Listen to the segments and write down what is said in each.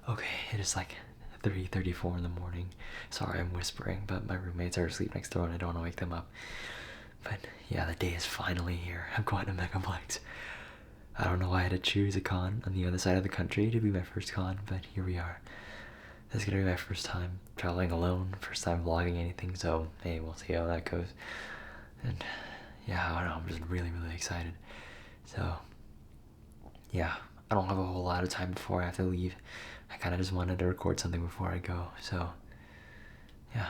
Okay, it is like 3:34 in the morning. Sorry, I'm whispering, but my roommates are asleep next door and I don't want to wake them up. But yeah, the day is finally here. I'm going to Megaplex. I don't know why I had to choose a con on the other side of the country to be my first con, but here we are. This is gonna be my first time traveling alone, first time vlogging anything, so hey, we'll see how that goes. And yeah, I don't know, I'm just really, really excited. So yeah, I don't have a whole lot of time before I have to leave. I kind of just wanted to record something before I go, so yeah.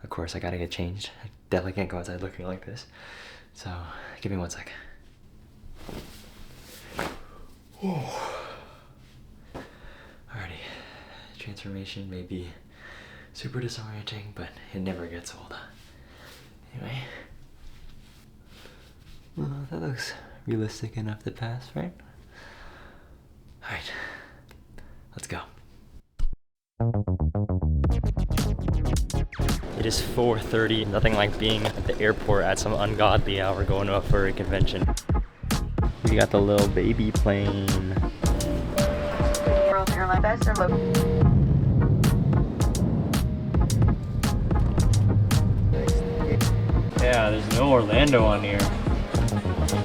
Of course, I gotta get changed. I definitely can't go outside looking like this. So, give me 1 sec. Alrighty, transformation may be super disorienting, but it never gets old. Anyway, well, that looks realistic enough to pass, right? Alright, let's go. It is 4:30, nothing like being at the airport at some ungodly hour going to a furry convention. We got the little baby plane. World Airline Best and local. Yeah, there's no Orlando on here.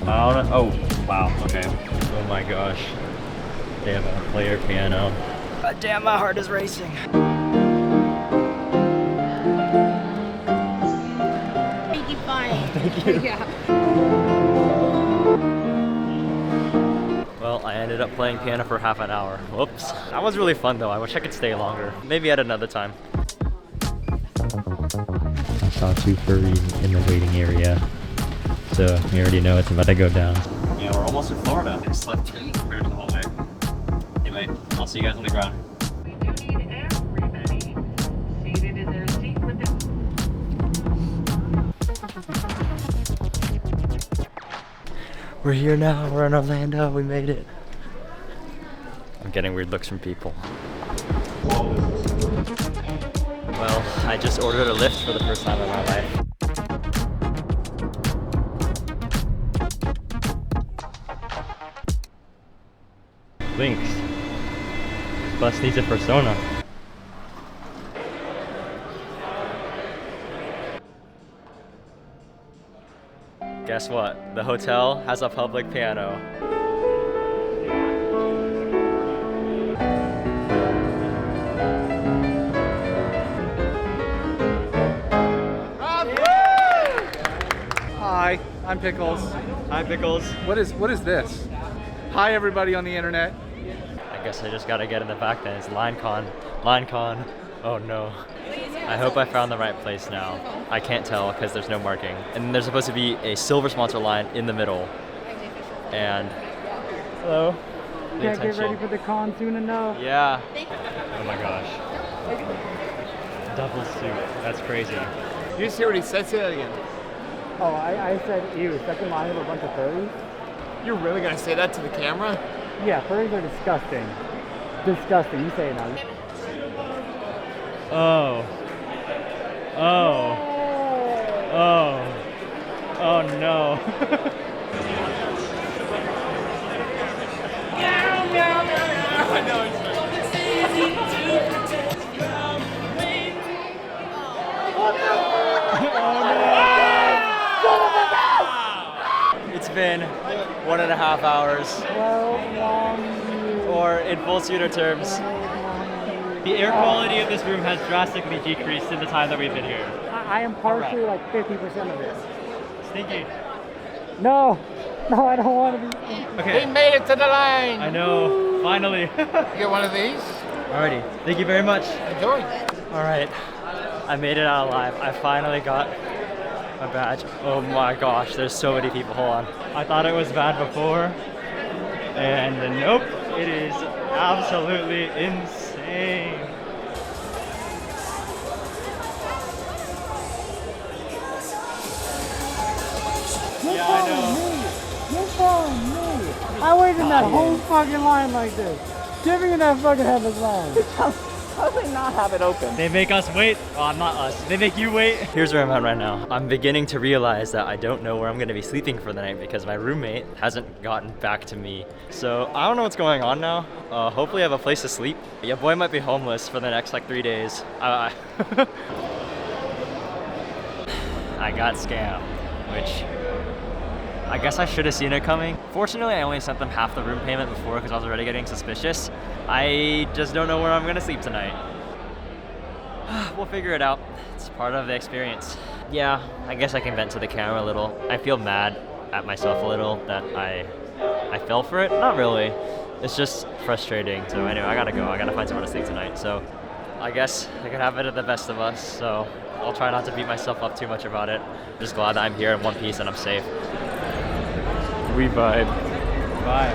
I don't know. Oh, wow, okay. Oh my gosh. They have a player piano. God damn, my heart is racing. Thank you. Yeah. Well, I ended up playing piano for half an hour. Whoops. That was really fun though. I wish I could stay longer. Maybe at another time. I saw 2 furries in the waiting area. So we already know it's about to go down. Yeah, we're almost in Florida. I slept in compared to the whole way. Anyway, I'll see you guys on the ground. We do need everybody seated in their seat with the... We're here now, we're in Orlando, we made it. I'm getting weird looks from people. Well, I just ordered a Lyft for the first time in my life. Links. This bus needs a persona. Guess what? The hotel has a public piano. Hi, I'm Pickles. Hi, Pickles. What is this? Hi, everybody on the internet. I guess I just gotta get in the back then. It's LineCon. LineCon. Oh no. I hope I found the right place now. I can't tell because there's no marking. And there's supposed to be a silver sponsor line in the middle. And hello. Can't get ready for the con soon enough. Yeah. Oh my gosh. Double suit. That's crazy. You see what he said? Say that again. Oh, I said, ew, second line of a bunch of furries? You're really gonna say that to the camera? Yeah, furries are disgusting. Disgusting, you say it now. Oh. Oh. Oh. Oh no. I know. It's been 1.5 hours. 12 long years. Or in full suitor terms. The air quality of this room has drastically decreased in the time that we've been here. I am partially like 50% of this. Stinky. No, I don't want to be. Okay. He made it to the line. I know. Finally. You get one of these? Alrighty. Thank you very much. Enjoy. Alright. I made it out alive. I finally got my badge. Oh my gosh, there's so many people. Hold on. I thought it was bad before. And nope, it is absolutely insane. Yeah, I know. You're following me. I waited in that whole fucking line like this. Get me in that fucking headless line. How do they not have it open? They make us wait. Oh, not us. They make you wait. Here's where I'm at right now. I'm beginning to realize that I don't know where I'm gonna be sleeping for the night because my roommate hasn't gotten back to me. So I don't know what's going on now. Hopefully I have a place to sleep. Your boy might be homeless for the next like 3 days. I got scammed, which I guess I should have seen it coming. Fortunately, I only sent them half the room payment before because I was already getting suspicious. I just don't know where I'm gonna sleep tonight. We'll figure it out. It's part of the experience. Yeah, I guess I can vent to the camera a little. I feel mad at myself a little that I fell for it. Not really. It's just frustrating. So anyway, I gotta go. I gotta find somewhere to sleep tonight. So I guess I could have it at the best of us. So I'll try not to beat myself up too much about it. I'm just glad that I'm here in one piece and I'm safe. We vibe. Bye.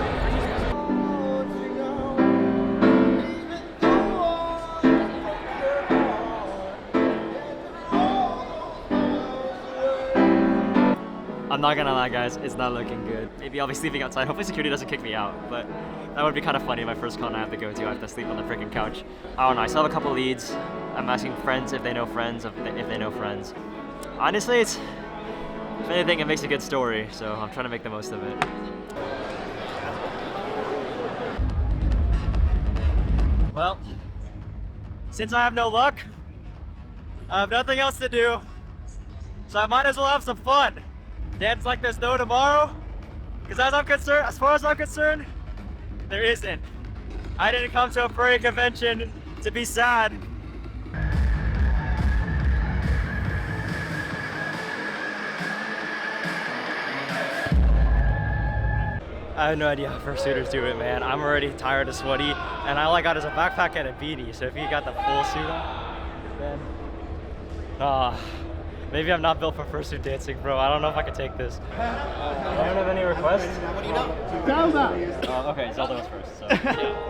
I'm not gonna lie, guys, it's not looking good. Maybe I'll be sleeping outside. Hopefully security doesn't kick me out, but that would be kind of funny. My first con I have to go to, I have to sleep on the freaking couch. I don't know, I still have a couple leads. I'm asking friends if they know friends, if they know friends. Honestly, if anything, it makes a good story, so I'm trying to make the most of it. Well, since I have no luck, I have nothing else to do, so I might as well have some fun. Dance like there's no tomorrow, because as far as I'm concerned, there isn't. I didn't come to a furry convention to be sad. I have no idea how fursuiters do it, man. I'm already tired and sweaty, and all I got is a backpack and a beanie. So if you got the full suit on, then maybe I'm not built for fursuit dancing, bro. I don't know if I can take this. I don't have any requests. What do you know? Zelda. Okay, Zelda was first. So yeah.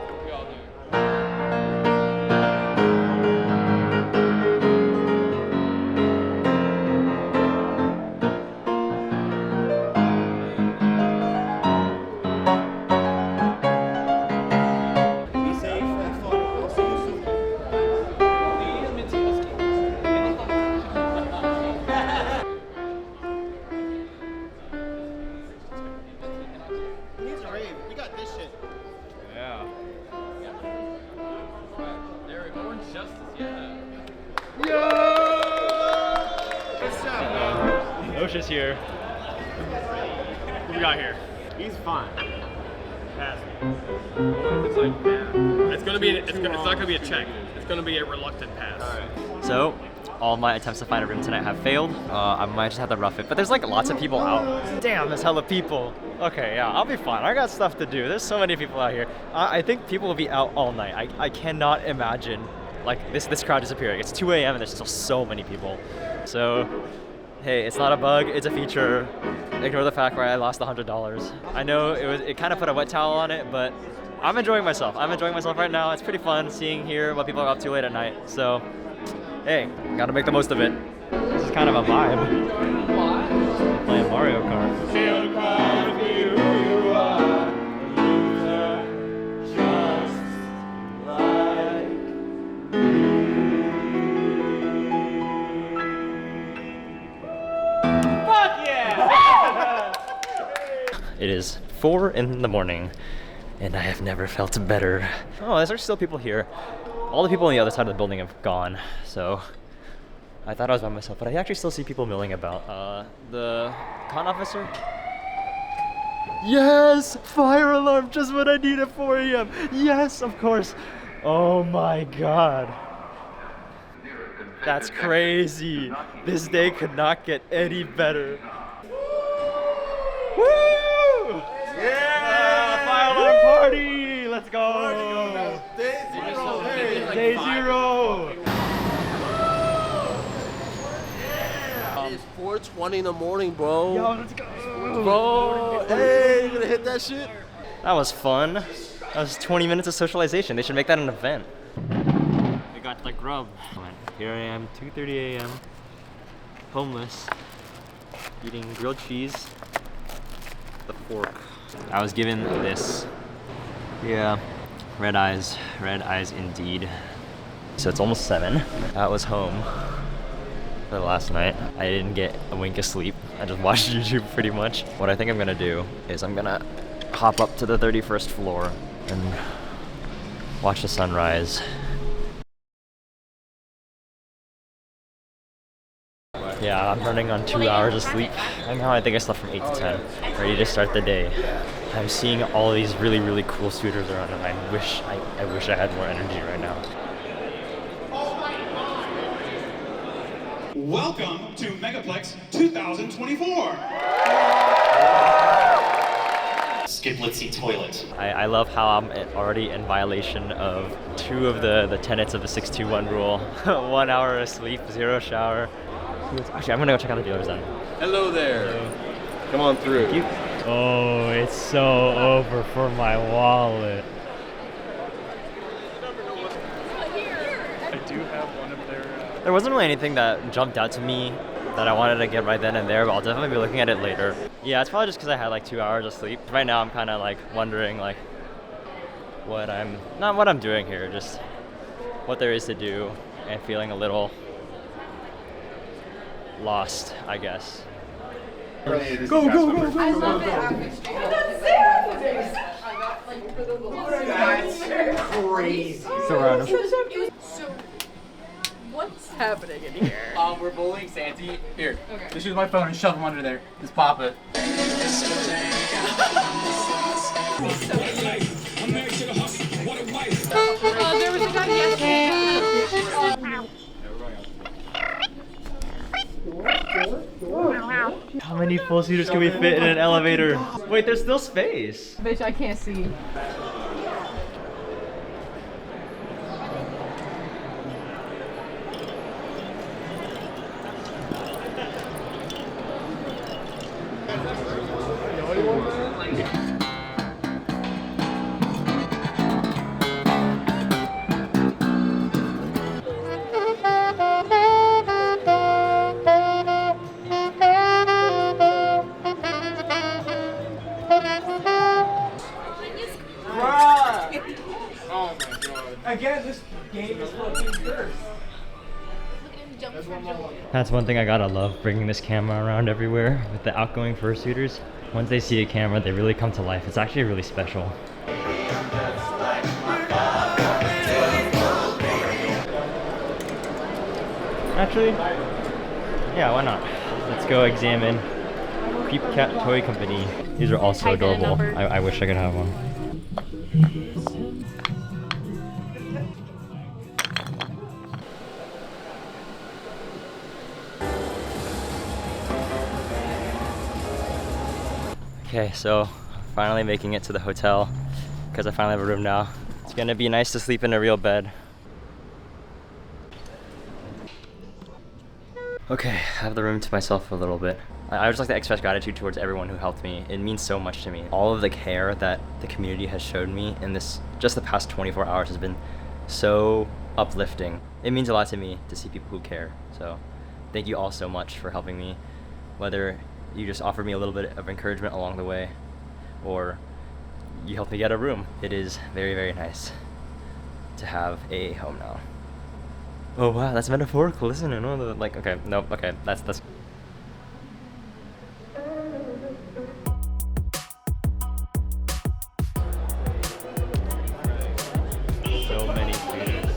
Osha's here. What we got here? He's fine. It's like, yeah. It's not gonna be a check. It's gonna be a reluctant pass. So, all my attempts to find a room tonight have failed. I might just have to rough it, but there's like lots of people out. Damn, there's hella people. Okay, yeah, I'll be fine. I got stuff to do. There's so many people out here. I think people will be out all night. I cannot imagine like this crowd disappearing. It's 2 a.m. and there's still so many people. So, hey, it's not a bug, it's a feature. Ignore the fact where I lost $100. I know it kind of put a wet towel on it, but I'm enjoying myself. I'm enjoying myself right now. It's pretty fun seeing here what people are up to late at night. So, hey, gotta make the most of it. This is kind of a vibe. Playing Mario Kart. It is 4 in the morning, and I have never felt better. Oh, there's still people here. All the people on the other side of the building have gone, so I thought I was by myself, but I actually still see people milling about. The con officer? Yes! Fire alarm, just what I need at 4 a.m. Yes, of course. Oh my god. That's crazy. This day could not get any better. Woo! Yeah! Fire alarm party! Let's go! Day zero! It's 4:20 in the morning, bro. Yo, let's go! Bro, hey, you gonna hit that shit? That was fun. That was 20 minutes of socialization. They should make that an event. We got the grub. Here I am, 2:30 a.m. Homeless. Eating grilled cheese. The fork. I was given this. Yeah. Red eyes indeed. So it's almost 7. I was home for the last night. I didn't get a wink of sleep. I just watched YouTube pretty much. What I think I'm gonna do is I'm gonna hop up to the 31st floor and watch the sunrise. Yeah, I'm running on 2 hours of sleep. Right now I think I slept from 8 to 10. Ready to start the day. I'm seeing all these really, really cool suitors around and I wish I had more energy right now. Welcome to Megaplex 2024. Skiplet-y toilet. I love how I'm already in violation of 2 of the tenets of the 6-2-1 rule. 1 hour of sleep, 0 shower. Actually, I'm gonna go check out the dealer's then. Hello there. Come on through. Thank you. Oh, it's so over for my wallet. I do have one of their. There wasn't really anything that jumped out to me that I wanted to get right then and there, but I'll definitely be looking at it later. Yeah, it's probably just because I had like 2 hours of sleep. Right now, I'm kind of like wondering like not what I'm doing here, just what there is to do, and feeling a little lost, I guess. Go, go, go, go, I go, love go. it. That's crazy. Surround him. So, what's happening in here? We're bullying Santi. Here, just use my phone and shove him under there. Just pop it. There was a guy yesterday. How many full suitors can we fit in an elevator? Wait, there's still space. Bitch, I can't see. Again, this game is fucking cursed. That's one thing I gotta love, bringing this camera around everywhere with the outgoing fursuiters. Once they see a camera, they really come to life. It's actually really special. Actually, yeah, why not? Let's go examine Creep Cat Toy Company. These are also adorable. I wish I could have one. Okay, so finally making it to the hotel because I finally have a room now. It's gonna be nice to sleep in a real bed. Okay, I have the room to myself for a little bit. I would just like to express gratitude towards everyone who helped me. It means so much to me. All of the care that the community has showed me in just the past 24 hours has been so uplifting. It means a lot to me to see people who care. So thank you all so much for helping me, whether you just offered me a little bit of encouragement along the way, or you helped me get a room. It is very, very nice to have a home now. Oh wow, that's metaphorical, isn't it? No, like, okay, nope, okay, that's so many students.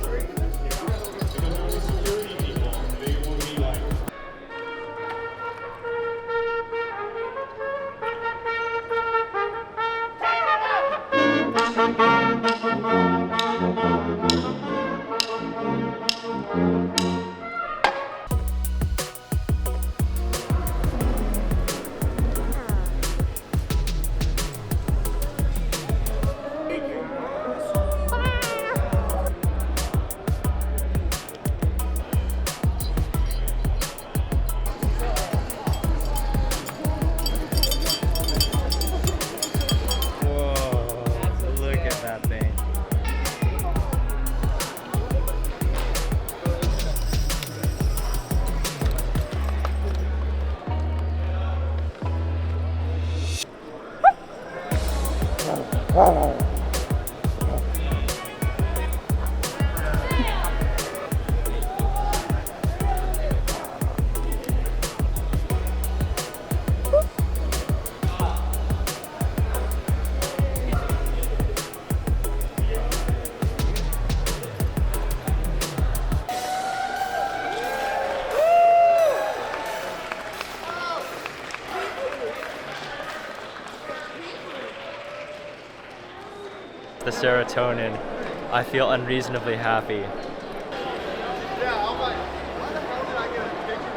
the serotonin, I feel unreasonably happy. Yeah, I'm like, why the hell did I get a picture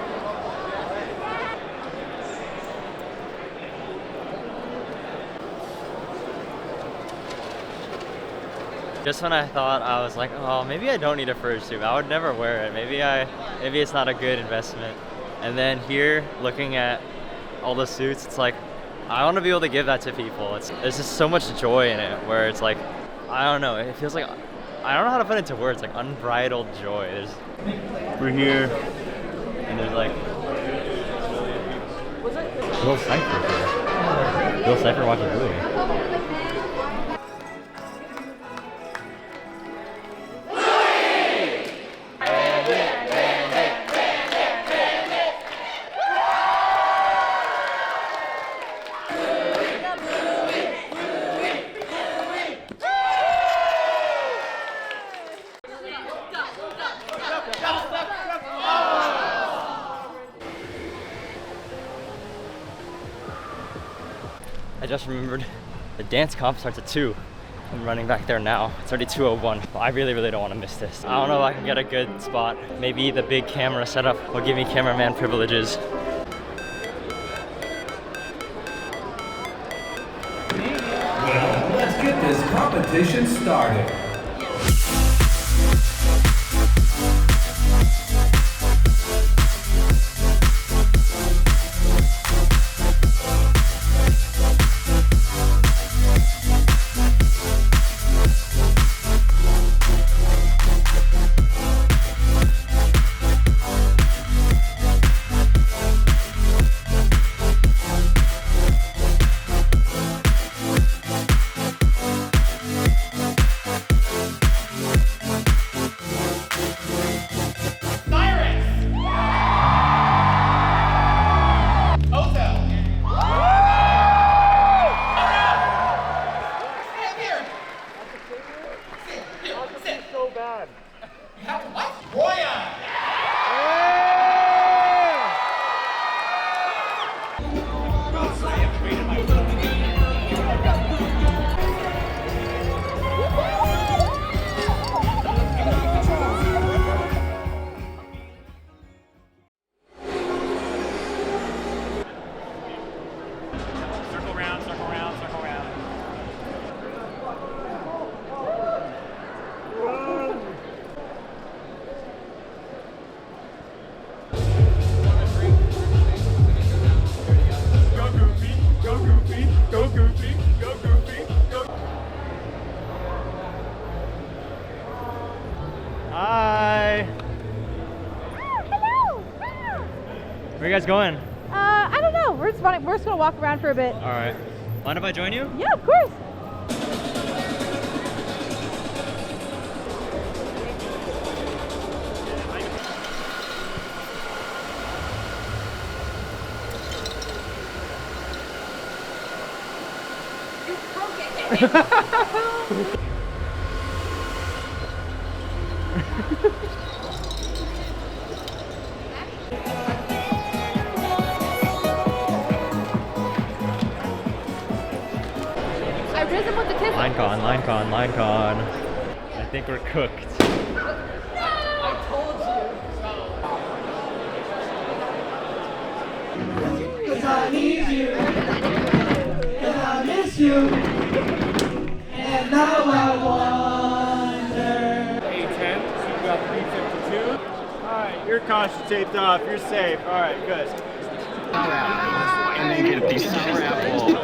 of Just when I thought, I was like, oh, maybe I don't need a fursuit. I would never wear it. Maybe it's not a good investment. And then here, looking at all the suits, it's like, I want to be able to give that to people. There's just so much joy in it, where it's like, I don't know, it feels like, I don't know how to put it into words, like unbridled joy. We're here, and there's like, Will Cypher here. Will Cypher watching Bluey. I just remembered the dance comp starts at 2. I'm running back there now. It's already 2:01. I really don't want to miss this. I don't know if I can get a good spot. Maybe the big camera setup will give me cameraman privileges. Well, let's get this competition started. Hi! Hello! Where are you guys going? I don't know. We're just gonna walk around for a bit. Alright. Mind if I join you? Yeah, of course. I risen with the kiss. Line con. I think we're cooked. I told you. 'Cause I need you, and I miss you, and now I wonder. 810, so you got 352. Alright, your conscious taped off, you're safe. Alright, good. And then get a piece of sour apple.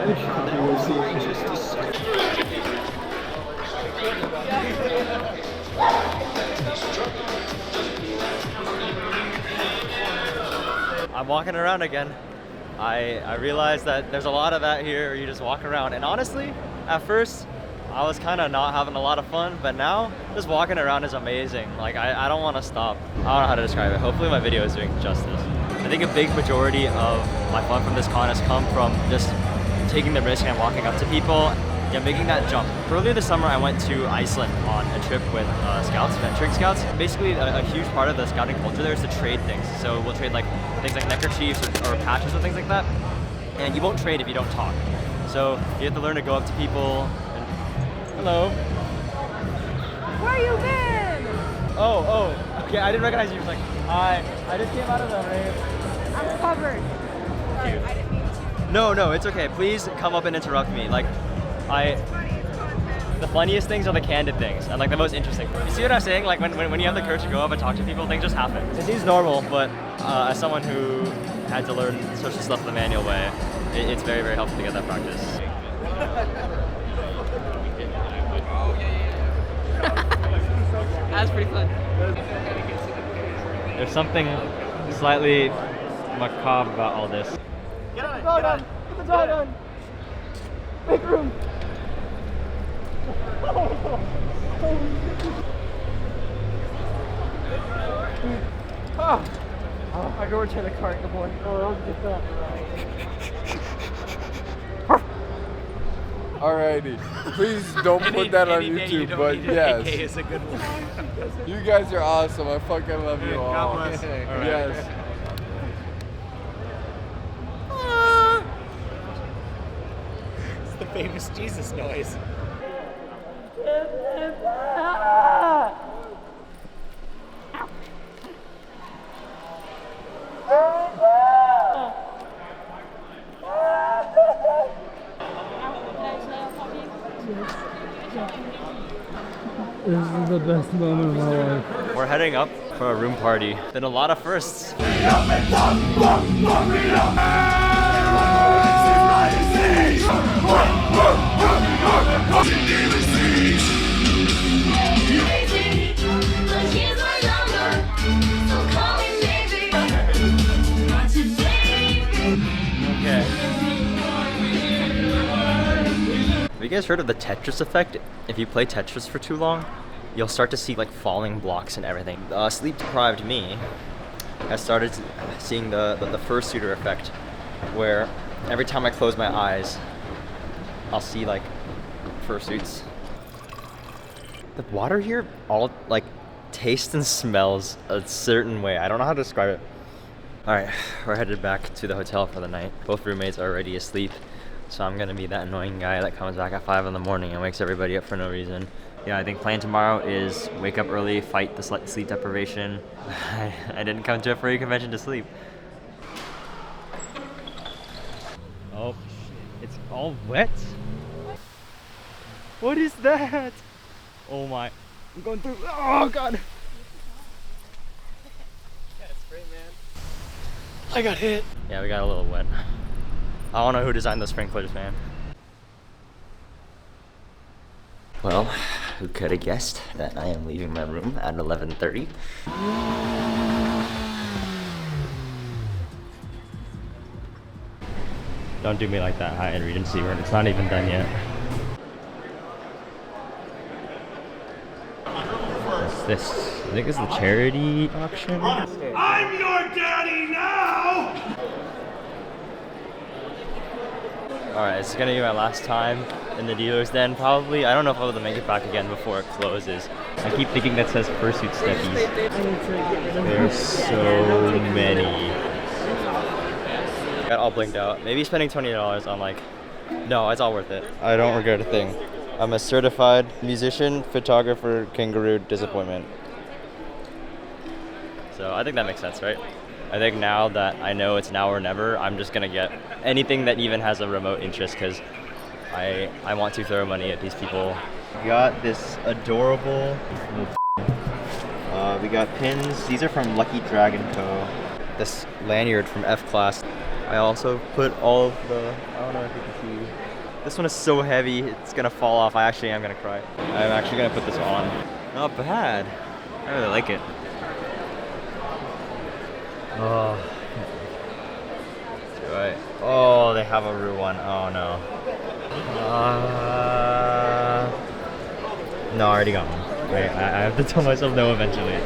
I'm walking around again. I realized that there's a lot of that here where you just walk around, and honestly, at first I was kind of not having a lot of fun, but now just walking around is amazing. Like I don't want to stop. I don't know how to describe it. Hopefully my video is doing justice. I think a big majority of my fun from this con has come from just taking the risk and walking up to people. Yeah, making that jump. Earlier this summer, I went to Iceland on a trip with scouts, venturing scouts. Basically, a huge part of the scouting culture there is to trade things. So we'll trade like things like neckerchiefs or patches or things like that. And you won't trade if you don't talk. So you have to learn to go up to people and Hello. Where you been? Oh, okay, I didn't recognize you. Like, hi, I just came out of the rave. I'm covered. Sorry, I didn't mean to. No, it's okay. Please come up and interrupt me. Like, the funniest things are the candid things, and like the most interesting. You see what I'm saying? Like when you have the courage to go up and talk to people, things just happen. It seems normal, but as someone who had to learn social stuff the manual way, it's very, very helpful to get that practice. That's pretty fun. There's something slightly macabre about all this. Get on it. Get the dog on. Make room. I go return the cart. Good boy. Oh, that was good stuff. Alrighty, please don't put that on YouTube, but yes. Is a good one. You guys are awesome. I fucking love you all. God bless. Yes. It's the famous Jesus noise. This is the best moment of my life. We're heading up for a room party. Been a lot of firsts. Okay. Have you guys heard of the Tetris effect? If you play Tetris for too long, you'll start to see like falling blocks and everything. Sleep deprived me has started seeing the fursuiter effect, where every time I close my eyes, I'll see like fursuits. The water here all like tastes and smells a certain way. I don't know how to describe it. All right, we're headed back to the hotel for the night. Both roommates are already asleep, so I'm gonna be that annoying guy that comes back at 5 in the morning and wakes everybody up for no reason. Yeah, I think plan tomorrow is wake up early, fight the sleep deprivation. I didn't come to a furry convention to sleep. Oh, it's all wet? What is that? Oh my, I'm going through, oh God. I got hit. Yeah, we got a little wet. I don't know who designed those sprinklers, man. Well, who could have guessed that I am leaving my room at 11:30? Don't do me like that, Hyatt Regency, where it's not even done yet. What's this? I think it's the charity auction. I'm your daddy now! Alright, it's gonna be my last time in the dealer's den, probably. I don't know if I'll be able to make it back again before it closes. I keep thinking that says fursuit steppies. There's so many. Got all blinked out. Maybe spending $20 on like, no, it's all worth it. I don't regret a thing. I'm a certified musician, photographer, kangaroo, disappointment. So I think that makes sense, right? I think now that I know it's now or never, I'm just gonna get anything that even has a remote interest, because I want to throw money at these people. We got this adorable, we got pins. These are from Lucky Dragon Co. This lanyard from F Class. I also put all of the, I don't know if you can see. This one is so heavy, it's gonna fall off. I actually am gonna cry. I'm actually gonna put this on. Not bad. I really like it. Oh. Right. Oh, they have a Roo one. Oh no. No, I already got one. Wait, I have to tell myself no eventually.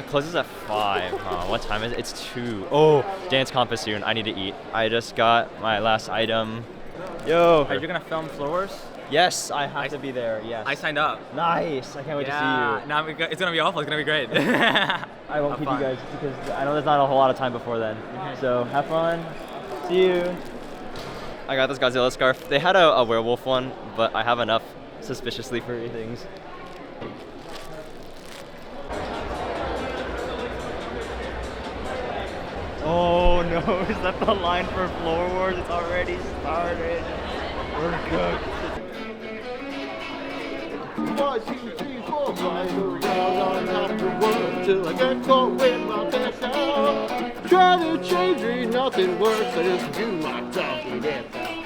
Closes at 5. What time is it? It's 2. Oh, dance comp is soon. I need to eat. I just got my last item. Yo. Are you gonna film floors? Yes, I have to be there. Yes. I signed up. Nice. I can't wait to see you. No, it's gonna be awful. It's gonna be great. I won't keep you guys because I know there's not a whole lot of time before then. So have fun. See you. I got this Godzilla scarf. They had a werewolf one, but I have enough suspiciously furry things. Oh no, is that the line for Floor Wars? It's already started. We're cooked. 1, 2, 3, 4, 5, go down on the world till I get caught with my best out. Try to change me, nothing works. I just do my talking dance out.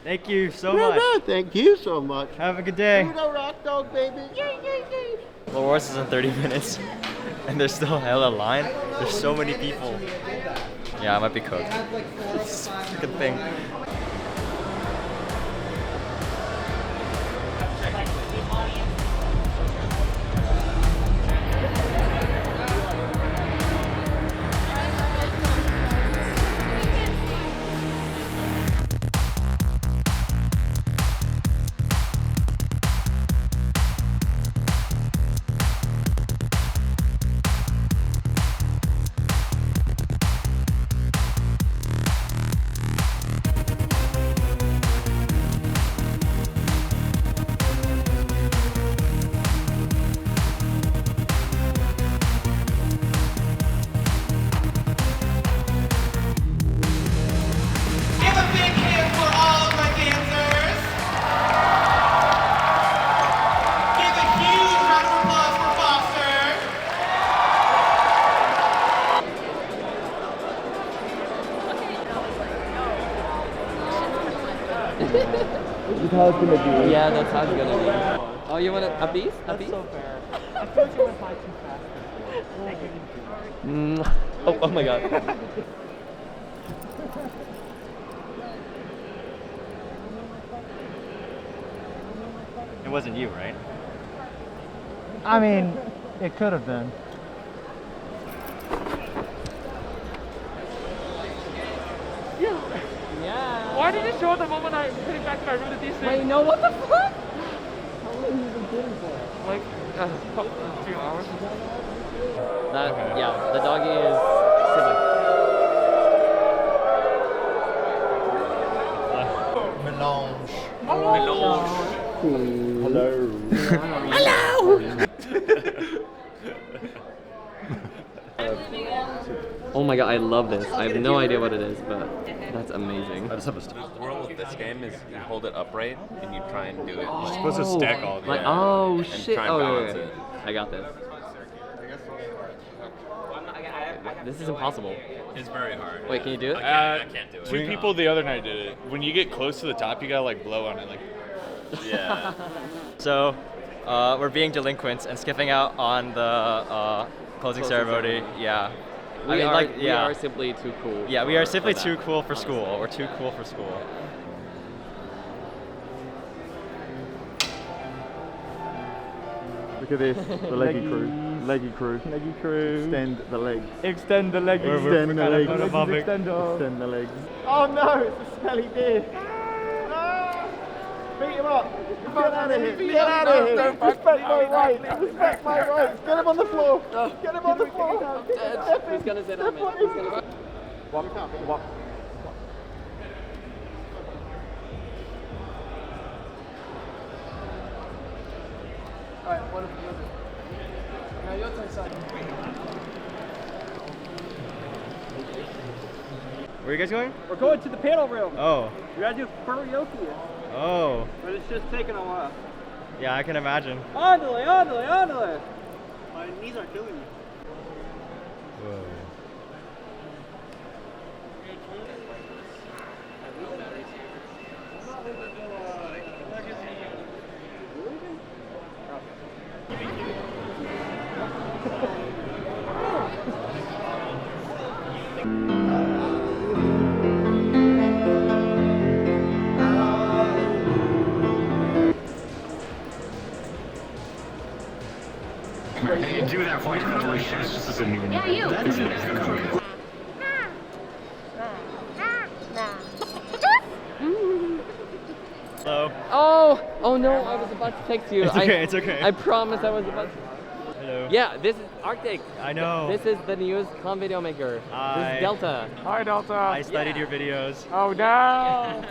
Thank you so much. Thank you so much. Have a good day. You the rock dog, baby. Yay, yay, yay. Floor Wars is in 30 minutes, and there's still hella line. There's so many people. Yeah, I might be cooked. It's a freaking thing. This is how it's gonna be. Yeah, that's how it's gonna be. Oh, you want a beef? A beef? So fair. I feel like you went high too fast. Oh my god. It wasn't you, right? I mean, it could have been. Yeah. Why did you show the moment I put it back to my room to DC? Wait, no, what the fuck? How long have you been kidding for? Like, 2 hours. That, yeah, the doggy is sibling. Melange. Hello. Hello. Oh my god, I love this. I have no idea what it is, but that's amazing. The rule of this game is you hold it upright and you try and do it. You're supposed to stack all like, the oh and shit. try and Oh, balance yeah. it. I got this. This is impossible. It's very hard. Wait, can you do it? I can't do it. Two people the other night did it. When you get close to the top, you gotta like blow on it, like. Yeah. So, we're being delinquents and skipping out on the closing ceremony. Yeah. We are simply too cool. Yeah, we are simply for too that, cool for honestly. school. We're too cool for school. Look at this, the leggy crew. Leggy crew. Leggy crew. Extend the legs. Extend the legs. Extend the legs. Extend Extend the legs. Oh no, it's a smelly beer. Beat him up. Get out of here. Get out of here. Respect my rights. Respect my rights. Get him on the floor. Get him on the floor. He's gonna sit on me. He's gonna... Walk. Alright, what if you do it? Now your turn, son. Where are you guys going? We're going to the panel room. Oh. We gotta do karaoke. Oh. But it's just taking a while. Yeah, I can imagine. Andale. My knees are killing me. Whoa. You do that voice, but this is a new. Yeah, you. That is Oh no, I was about to text you. It's okay, it's okay. I promise I was about to. Hello. Yeah, this is Arctic. I know. This is the newest clown video maker. Hi. This is Delta. Hi, Delta. I studied your videos. Oh no! I'm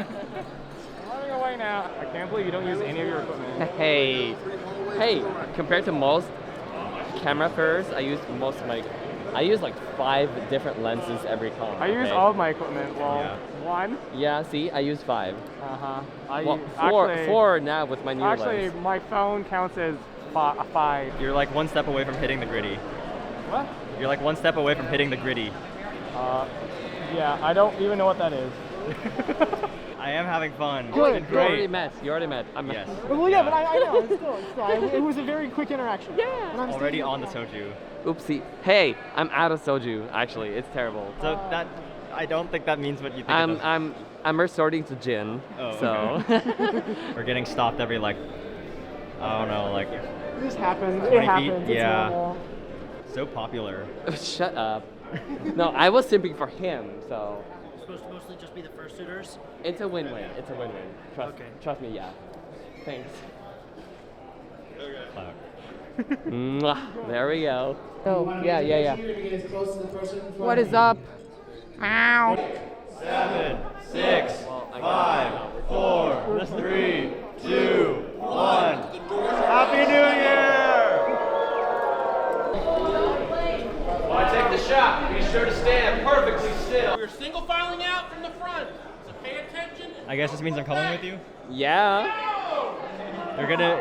running away now. I can't believe you don't use any of your equipment. Hey, compared to most camera furs, I use like 5 different lenses every con. I use all of my equipment. Well, Yeah. 1. Yeah, see, I use 5. Uh-huh. Well, four now with my new Actually, lens. my phone counts as 5. You're like 1 step away from hitting the gritty. What? You're like 1 step away from hitting the gritty. Yeah, I don't even know what that is. I am having fun. Good, It's been You already great. met. You already met. Yes. Well, yeah, but I know. It's still, it was a very quick interaction. Yeah. And I'm Already staying on the with soju. Oopsie. Hey, I'm out of soju. Actually, it's terrible. So that I don't think that means what you think. it does. I'm resorting to gin. Oh, so. okay. We're getting stopped every like, I don't know, like. This happens. 20 It feet? happens. It's Yeah. normal. So popular. Shut up. No, I was simping for him. So. It's supposed to mostly just be the fursuiters. It's a win-win. It's a win-win. Trust me. Yeah. Thanks. Clout. Mwah. There we go. Oh, yeah. What is up? Meow. 7, 6, 5, 4, 3, 2, 1. Happy New Year! When I take the shot, be sure to stand perfectly still. We're single filing out from the front, so pay attention. I guess this means I'm coming with you. Yeah.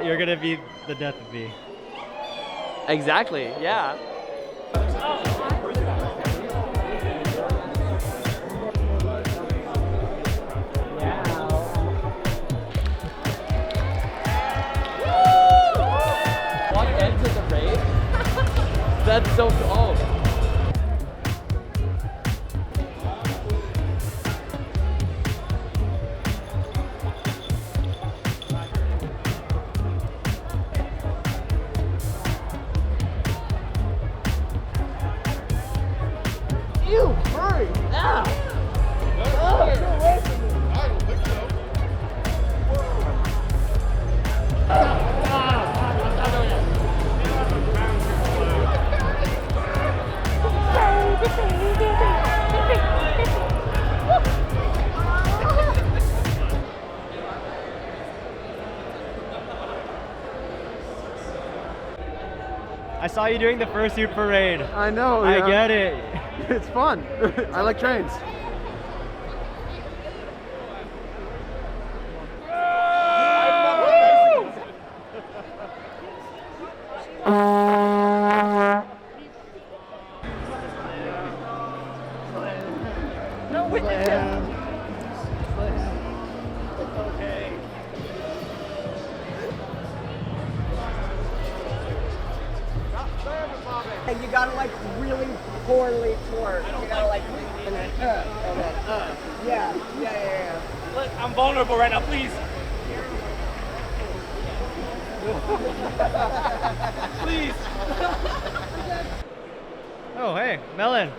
You're gonna be the death of me. Exactly. Yeah. What entered the raid? That's so cool. Ew, furry! Ah! I saw you doing the fursuit parade. I know. I yeah. get it. It's fun. I like trains. No witnesses. And you gotta like really poorly twerk. You gotta like and then yeah. Look, I'm vulnerable right now, please. Please. Oh, hey, Melon.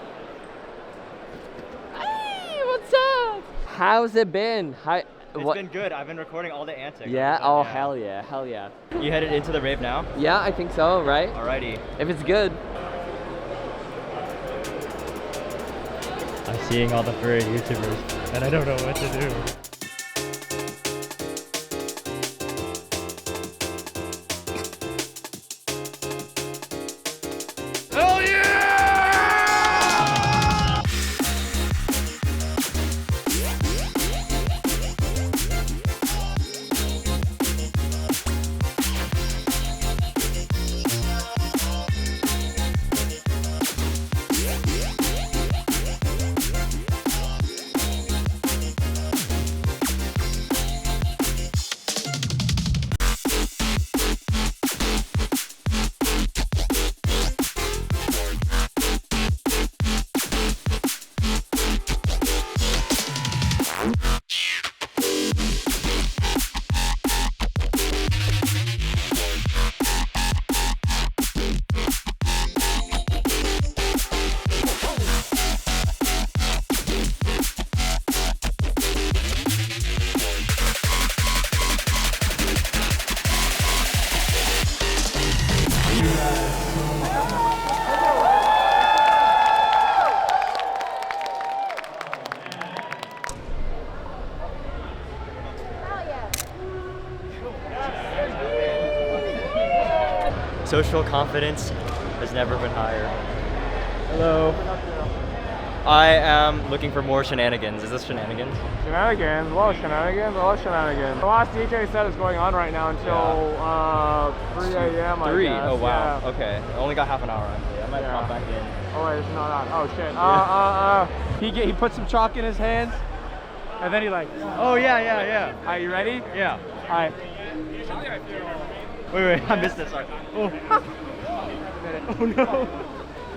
Hey, what's up? How's it been? It's been good. I've been recording all the antics. Yeah. Oh, hell yeah. Hell yeah. You headed into the rave now? Yeah, I think so. Right? Alrighty. If it's good. I'm seeing all the furry YouTubers, and I don't know what to do. social confidence has never been higher. Hello. I am looking for more shenanigans. Is this shenanigans? Shenanigans? Well, shenanigans? Well, shenanigans. The last DJ set is going on right now until 3 a.m. 3? I guess. Oh, wow. Yeah. Okay. I only got half an hour actually. I might pop back in. Oh, wait, it's not on. Oh, shit. He put some chalk in his hands, and then he like... Oh, yeah. Are you ready? Yeah. All right. Wait, I missed it, sorry. Oh. Oh, no.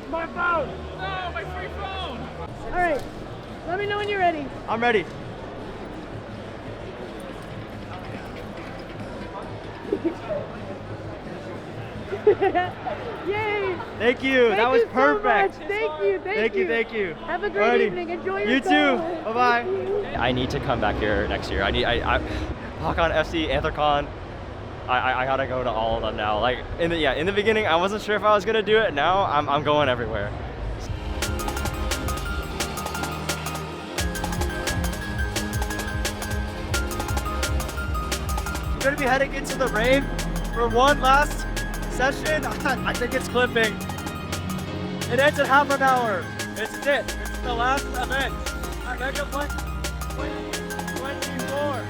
My phone! No, my free phone! All right. Let me know when you're ready. I'm ready. Yay! Thank you. That was perfect. So much. Thank you. Thank you. Have a great evening. Enjoy your You too. Bye bye. I need to come back here next year. I Furcon, FC, Anthrocon. I gotta go to all of them now. Like in the beginning, I wasn't sure if I was gonna do it. Now I'm going everywhere. I'm gonna be heading into the rave for one last session. I think it's clipping. It ends in half an hour. It's it. It's the last event at Megaplex 2024.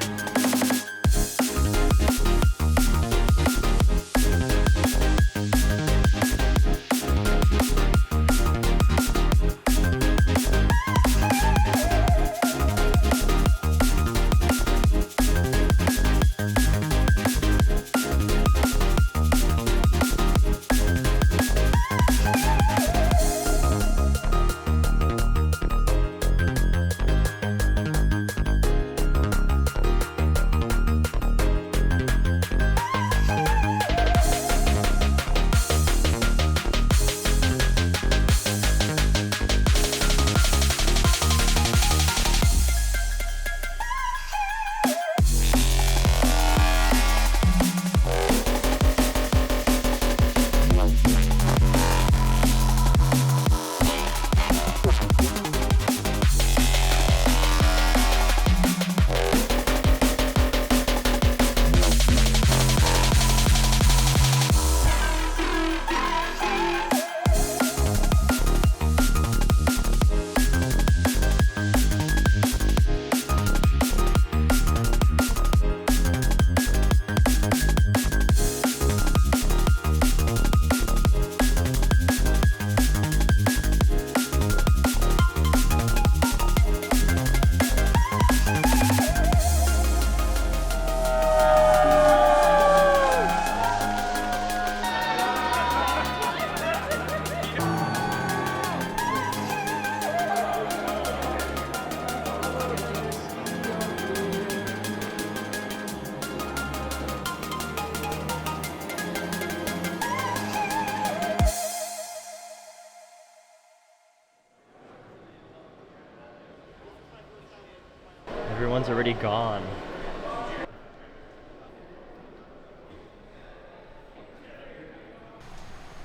Everyone's already gone.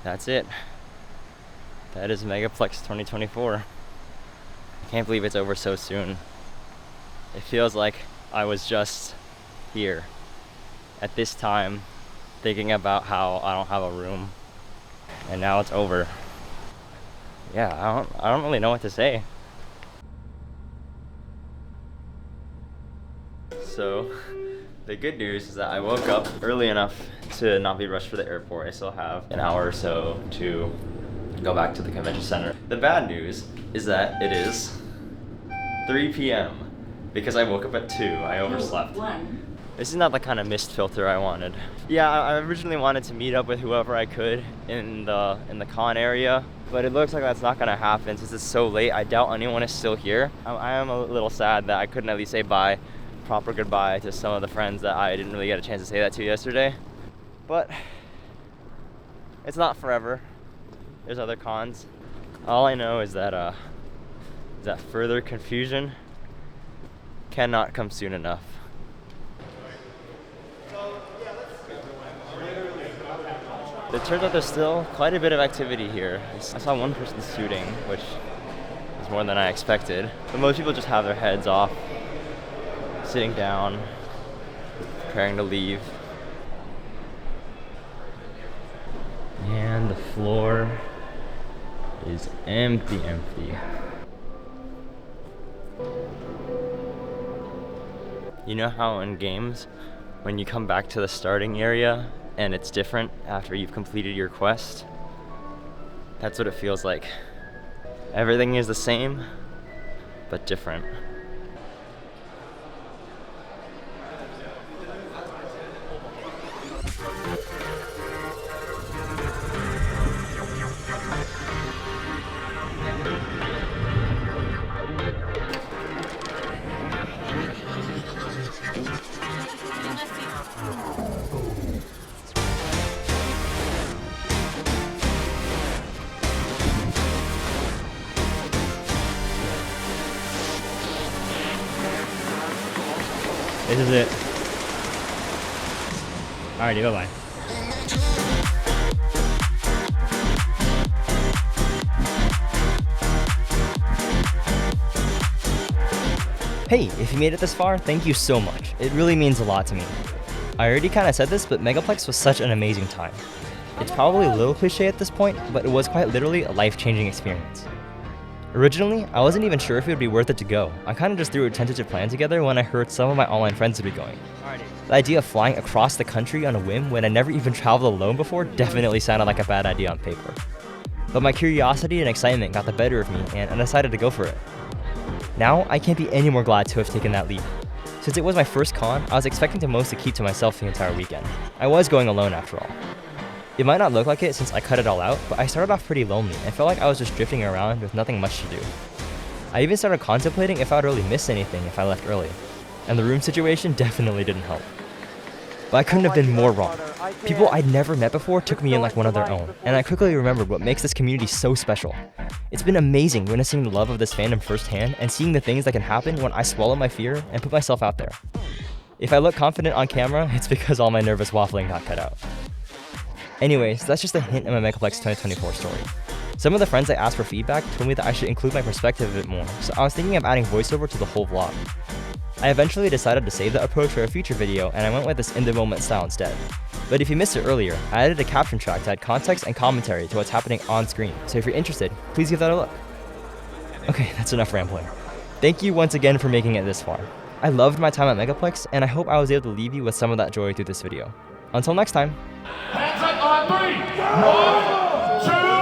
That's it. That is Megaplex 2024. I can't believe it's over so soon. It feels like I was just here at this time thinking about how I don't have a room, and now it's over. Yeah, I don't really know what to say. So, the good news is that I woke up early enough to not be rushed for the airport. I still have an hour or so to go back to the convention center. The bad news is that it is 3 p.m. because I woke up at 2. I overslept. This is not the kind of mist filter I wanted. Yeah, I originally wanted to meet up with whoever I could in the con area, but it looks like that's not gonna happen since it's so late. I doubt anyone is still here. I am a little sad that I couldn't at least say proper goodbye to some of the friends that I didn't really get a chance to say that to yesterday. But it's not forever. There's other cons. All I know is that further confusion cannot come soon enough. It turns out there's still quite a bit of activity here. I saw one person shooting, which is more than I expected. But most people just have their heads off, sitting down, preparing to leave. the floor is empty. You know how in games, when you come back to the starting area and it's different after you've completed your quest? That's what it feels like. Everything is the same, but different. This is it. Alrighty, bye-bye. Hey, if you made it this far, thank you so much. It really means a lot to me. I already kind of said this, but Megaplex was such an amazing time. It's probably a little cliche at this point, but it was quite literally a life-changing experience. Originally, I wasn't even sure if it would be worth it to go. I kind of just threw a tentative plan together when I heard some of my online friends would be going. The idea of flying across the country on a whim when I never even traveled alone before definitely sounded like a bad idea on paper. But my curiosity and excitement got the better of me, and I decided to go for it. Now, I can't be any more glad to have taken that leap. Since it was my first con, I was expecting to mostly keep to myself the entire weekend. I was going alone after all. It might not look like it since I cut it all out, but I started off pretty lonely and felt like I was just drifting around with nothing much to do. I even started contemplating if I would really miss anything if I left early, and the room situation definitely didn't help. But I couldn't have been more wrong. People I'd never met before took me in like one of their own, and I quickly remembered what makes this community so special. It's been amazing witnessing the love of this fandom firsthand and seeing the things that can happen when I swallow my fear and put myself out there. If I look confident on camera, it's because all my nervous waffling got cut out. Anyways, that's just a hint of my Megaplex 2024 story. Some of the friends I asked for feedback told me that I should include my perspective a bit more, so I was thinking of adding voiceover to the whole vlog. I eventually decided to save that approach for a future video, and I went with this in-the-moment style instead. But if you missed it earlier, I added a caption track to add context and commentary to what's happening on screen, so if you're interested, please give that a look. Okay, that's enough rambling. Thank you once again for making it this far. I loved my time at Megaplex, and I hope I was able to leave you with some of that joy through this video. Until next time. Hands up on 3. 1, 2.